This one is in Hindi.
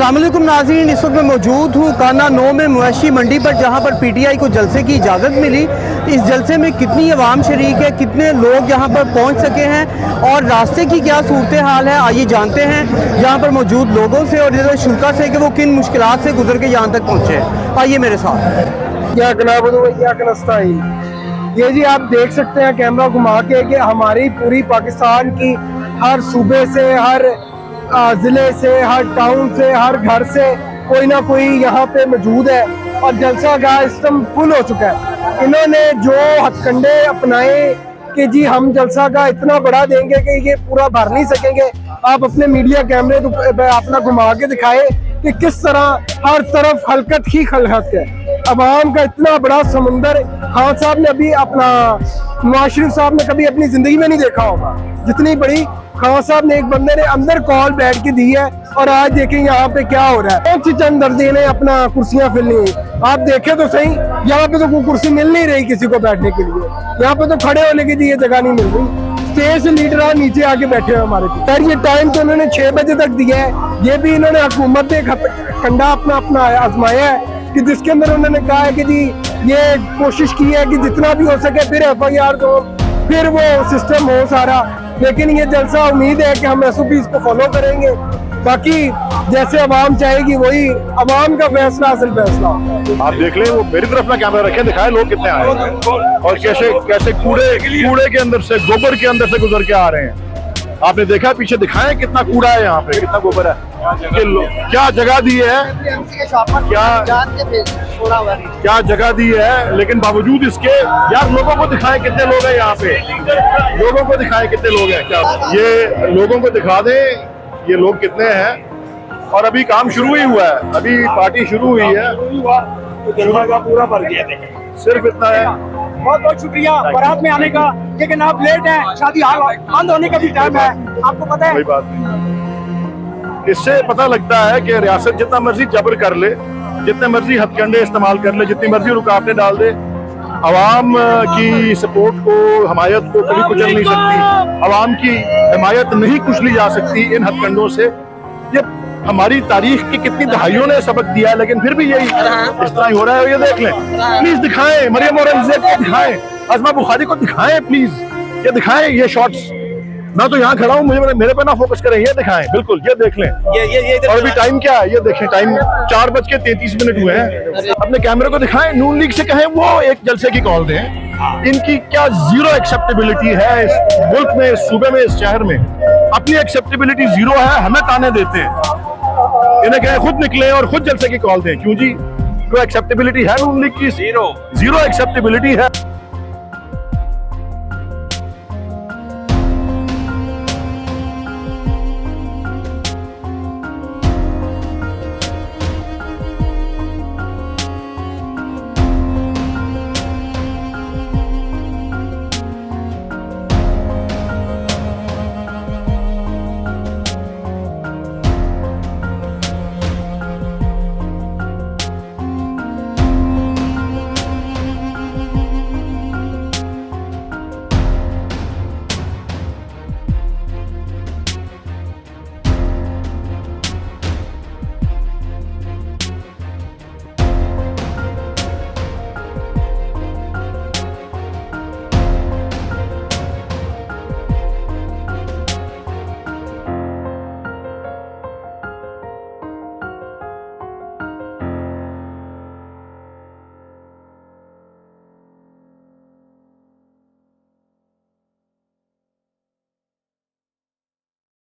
अस्सलामुअलैकुम नाज़रीन, इस वक्त मैं मौजूद हूँ काना 9 में मवेशी मंडी पर, जहाँ पर पीटीआई को जलसे की इजाज़त मिली। इस जलसे में कितनी अवाम शरीक है, कितने लोग यहाँ पर पहुँच सके हैं और रास्ते की क्या सूरत हाल है, आइए जानते हैं यहाँ पर मौजूद लोगों से और इधर शुल्का से कि वो किन मुश्किलात से गुजर के यहाँ तक पहुँचे। आइए मेरे साथ। क्या ये जी आप देख सकते हैं कैमरा घुमा के कि हमारी पूरी पाकिस्तान की हर सूबे से, हर ज़िले से, हर टाउन से, हर घर से कोई ना कोई यहाँ पे मौजूद है और जलसा गाह इस टाइम फुल हो चुका है। इन्होंने जो हथकंडे अपनाए कि जी हम जलसा गाह इतना बड़ा देंगे कि ये पूरा भर नहीं सकेंगे। आप अपने मीडिया कैमरे अपना घुमा के दिखाए कि किस तरह हर तरफ हलकत ही खलकत है, अवाम का इतना बड़ा समुंदर। खान साहब ने अभी अपना, नवाज शरीफ साहब ने कभी अपनी जिंदगी में नहीं देखा होगा जितनी बड़ी खान साहब ने एक बंदे ने अंदर कॉल बैठ के दी है। और आज देखें यहाँ पे क्या हो रहा है। कौन सी चंद दर्जे ने अपना कुर्सियां फिलनी है, आप देखें तो सही। यहाँ पे तो कोई कुर्सी मिल नहीं रही किसी को बैठने के लिए, यहाँ पे तो खड़े होने के लिए जगह नहीं मिल रही। स्टेज लीडर नीचे आके बैठे हुए हमारे सर। ये टाइम तो उन्होंने 6 बजे तक दिया है। ये भी इन्होंने हुकूमत ने कंडा अपना आजमाया है कि जिसके अंदर उन्होंने कहा है कि जी ये कोशिश की है कि जितना भी हो सके फिर FIR दो, फिर वो सिस्टम हो सारा। लेकिन ये जलसा उम्मीद है कि हम SOPs को फॉलो करेंगे। बाकी जैसे अवाम चाहेगी वही अवाम का फैसला असल फैसला। आप देख लें, वो मेरी तरफ ना कैमरा रखे, दिखाए लोग कितने आए और कैसे कूड़े के अंदर से, गोबर के अंदर से गुजर के आ रहे हैं। आपने देखा पीछे, दिखाएं कितना कूड़ा है यहाँ पे, कितना गोबर है। क्या जगह दी है, क्या जगह दी है, लेकिन बावजूद इसके यार लोगों को दिखाएं कितने लोग हैं यहाँ पे, लोगों को दिखाएं कितने लोग हैं। क्या ये लोगों को दिखा दें ये लोग कितने हैं। और अभी काम शुरू ही हुआ है, अभी पार्टी शुरू हुई है, पूरा भर गया। सिर्फ इतना है। बहुत बहुत शुक्रिया बारात में आने का, लेकिन आप लेट हैं, शादी हाल बंद होने का भी टाइम है, आपको पता है। कोई बात नहीं, इससे पता लगता है कि रियासत जितना मर्जी जबर कर ले, जितने मर्जी हथकंडे इस्तेमाल कर ले, जितनी मर्जी रुकावटें डाल दे, अवाम की सपोर्ट को, हमायत को कभी कुचल नहीं सकती। अवाम की हिमायत नहीं कुचली जा सकती इन हथकंडों से। ये हमारी तारीख की कितनी दहाइयों ने सबक दिया है, लेकिन फिर भी यही इस तरह ही हो रहा है। ये देख लें, प्लीज दिखाएं, मरियम औरंगजेब को दिखाएं, अज़मा बुखारी को दिखाएं, प्लीज ये दिखाएं ये शॉट्स। मैं तो यहाँ खड़ा हूँ, मुझे मेरे पे ना फोकस करें, ये दिखाएं, बिल्कुल ये देख लें। ये और अभी टाइम क्या है ये देखें, टाइम 4:33 हुए हैं। अपने कैमरे को दिखाएं, नून लीग से कहें वो एक जलसे की कॉल दें। इनकी क्या जीरो एक्सेप्टेबिलिटी है इस मुल्क में, इस सूबे में, इस शहर में। अपनी एक्सेप्टेबिलिटी जीरो है, हमें ताने देते हैं। इन्हें कहें खुद निकले और खुद जलसे की कॉल दें। क्यों जी, कोई एक्सेप्टेबिलिटी है नून लीग की? जीरो एक्सेप्टेबिलिटी है।